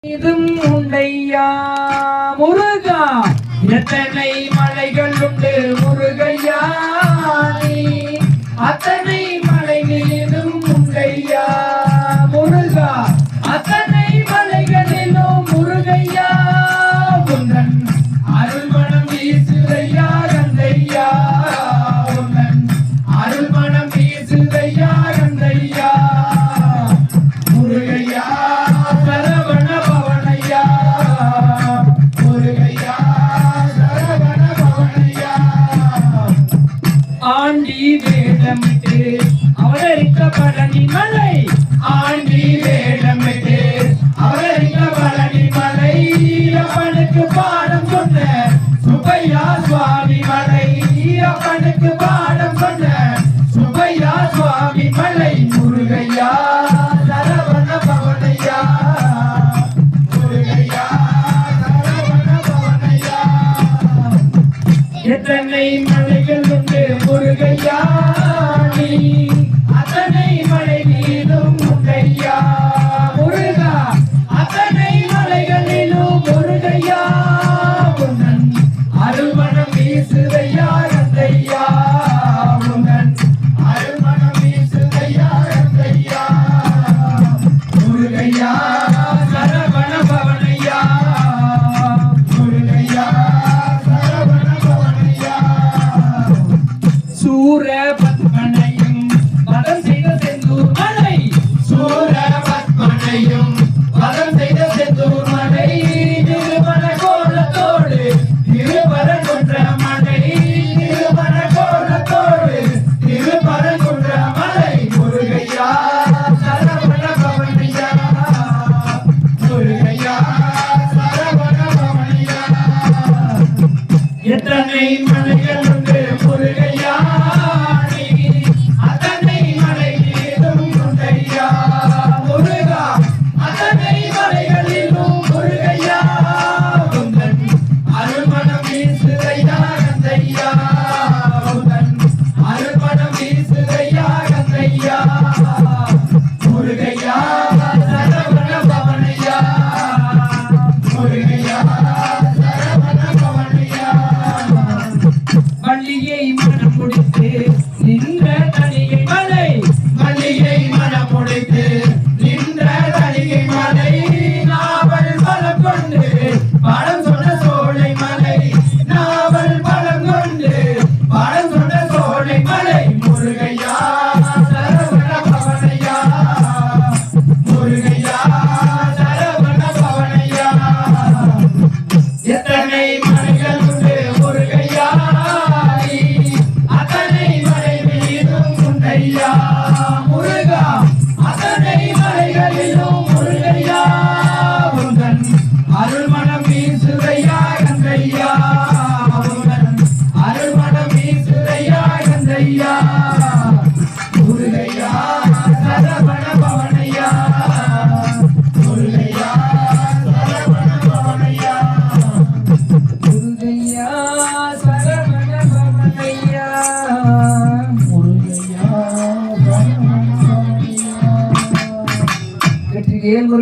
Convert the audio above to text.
இதும் உண்டையா முருகா, எத்தனை மலைகள் உண்டு முருகையா, நீ அத்தனை மலை மீதும் உண்டையா முருகா, அத்தனை மலைகளிலும் முருகையா, உந்தன் அருள்மணம் வீசுதையா கந்தையா, உந்தன் அருள்மணம் வீசுதையா கந்தையா, முருகையா ஆண்டி வேடமிட்டு அவதரித்த பழனி மலை, ஆண்டி வேடமிட்டு அவதரித்த பழனி மலை, அப்பனுக்கு பாடம் சொன்ன சுப்பையா சுவாமி மலை, அப்பனுக்கு பாடம் சொன்ன சுப்பையா சுவாமி மலை, முருகையா சரவண பவனையா, முருகையா சரவண பவனையா, எத்தனை மலைகள் உண்டு முருகையா, நீ அத்தனை மலை மீதும் உண்டையா முருகா, அத்தனை மலைகளிலும் முருகையா, உன்னன் அருள்மணம் வீசுதையா கந்தையா, உன்னன் அருள்மணம் வீசுதையா கந்தையா, முருகையா சரவண பவனையா, முருகையா சரவண பவனையா, சூரபத்மனையும் வதம் செய்த செந்தூர் மலை, சூரபத்மனையும் வதம் செய்த செந்தூர் மலை, திருமண கோலத்தோடு திருப்பரங்குன்ற மலை, திருமண கோலத்தோடு திருப்பரங்குன்ற மலை, முருகையா சரவண பவனையா, முருகையா சரவண பவனையா, எத்தனை மலைகள்